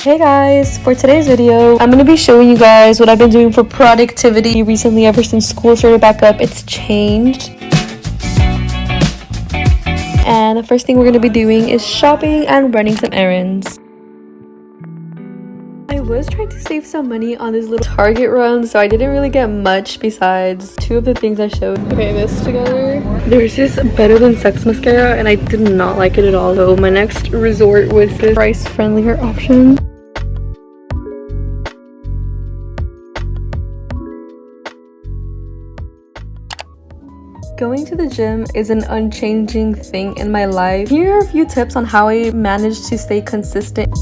Hey guys, for today's video, I'm going to be showing you guys what I've been doing for productivity recently. Ever since school started back up, it's changed. And the first thing we're going to be doing is shopping and running some errands. I was trying to save some money on this little Target run, so I didn't really get much besides two of the things I showed. Okay, this together. There's this Better Than Sex mascara and I did not like it at all. So my next resort was this price-friendlier option. Going to the gym is an unchanging thing in my life. Here are a few tips on how I managed to stay consistent.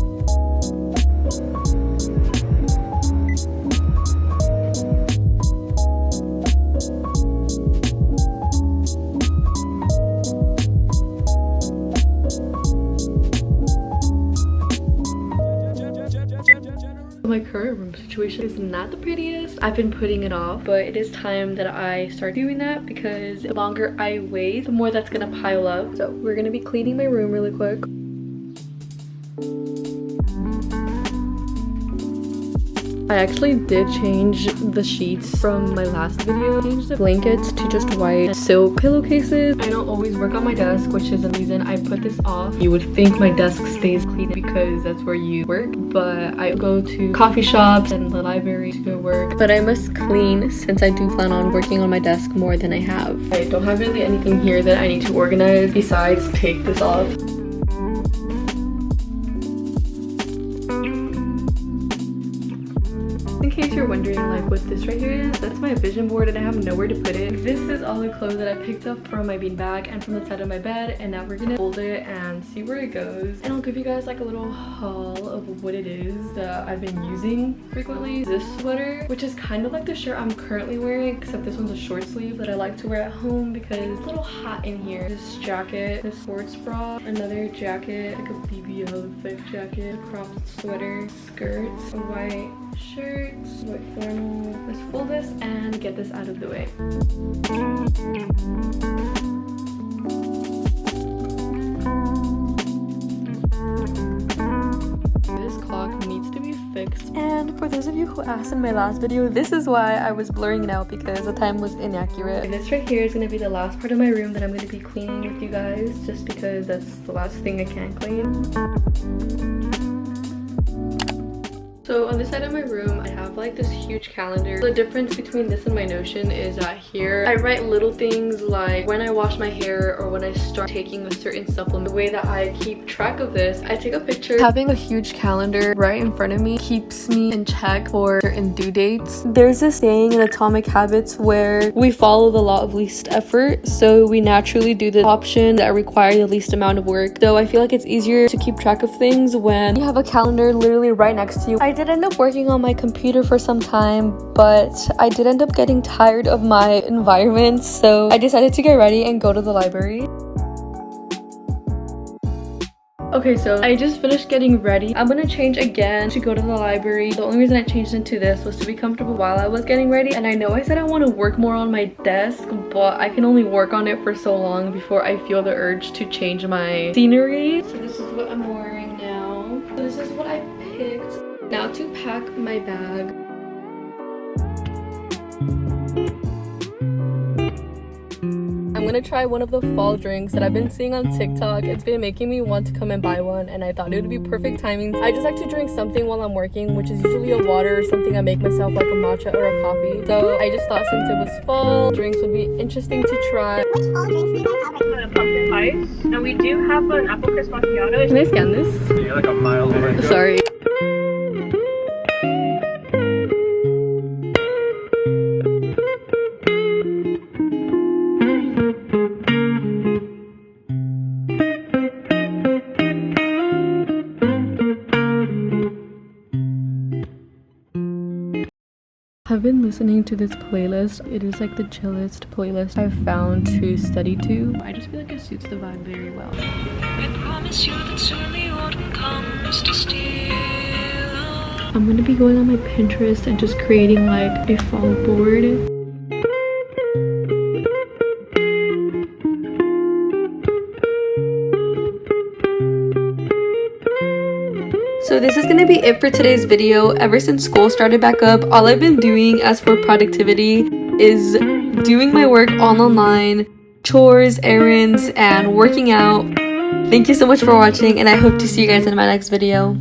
My current room situation is not the prettiest. I've been putting it off, but it is time that I start doing that because the longer I wait, the more that's gonna pile up. So we're gonna be cleaning my room really quick. I actually did change the sheets from my last video. I changed the blankets to just white silk pillowcases. I don't always work on my desk, which is the reason I put this off. You would think my desk stays clean because that's where you work, but I go to coffee shops and the library to go work. But I must clean since I do plan on working on my desk more than I have. I don't have really anything here that I need to organize besides take this off. In case you're wondering like what this right here is, that's my vision board and I have nowhere to put it. This is all the clothes that I picked up from my beanbag and from the side of my bed, and now we're gonna fold it and see where it goes. And I'll give you guys like a little haul of what it is that I've been using frequently. This sweater, which is kind of like the shirt I'm currently wearing, except this one's a short sleeve that I like to wear at home because it's a little hot in here. This jacket, this sports bra, another jacket, like a BBL effect jacket, a cropped sweater, skirts, a white shirt, white flannel. Let's fold this and get this out of the way. This clock needs to be fixed. And for those of you who asked in my last video, this is why I was blurring it out, because the time was inaccurate. And this right here is going to be the last part of my room that I'm going to be cleaning with you guys, just because that's the last thing I can clean. So on this side of my room, I have like this huge calendar. The difference between this and my Notion is that here I write little things like when I wash my hair or when I start taking a certain supplement. The way that I keep track of this, I take a picture. Having a huge calendar right in front of me keeps me in check for certain due dates. There's this saying in Atomic Habits where we follow the law of least effort, so we naturally do the option that require the least amount of work. So I feel like it's easier to keep track of things when you have a calendar literally right next to you. I did end up working on my computer for some time, but I did end up getting tired of my environment, so I decided to get ready and go to the library. Okay, so I just finished getting ready. I'm gonna change again to go to the library. The only reason I changed into this was to be comfortable while I was getting ready. And I know I said I want to work more on my desk, but I can only work on it for so long before I feel the urge to change my scenery. So this is what I'm wearing now. So this is what I picked. Now to pack my bag. I'm gonna try one of the fall drinks that I've been seeing on TikTok. It's been making me want to come and buy one, and I thought it would be perfect timing. I just like to drink something while I'm working, which is usually a water or something I make myself, like a matcha or a coffee. So I just thought since it was fall, drinks would be interesting to try. Which fall drinks do you guys have? Pumpkin spice, and we do have an apple crisp macchiato. Can I scan this? Yeah, like a mile away. Sorry. I've been listening to this playlist. It is like the chillest playlist I've found to study to. I just feel like it suits the vibe very well. I'm gonna be going on my Pinterest and just creating like a fall board. So this is going to be it for today's video. Ever since school started back up, all I've been doing as for productivity is doing my work all online, chores, errands, and working out. Thank you so much for watching, and I hope to see you guys in my next video.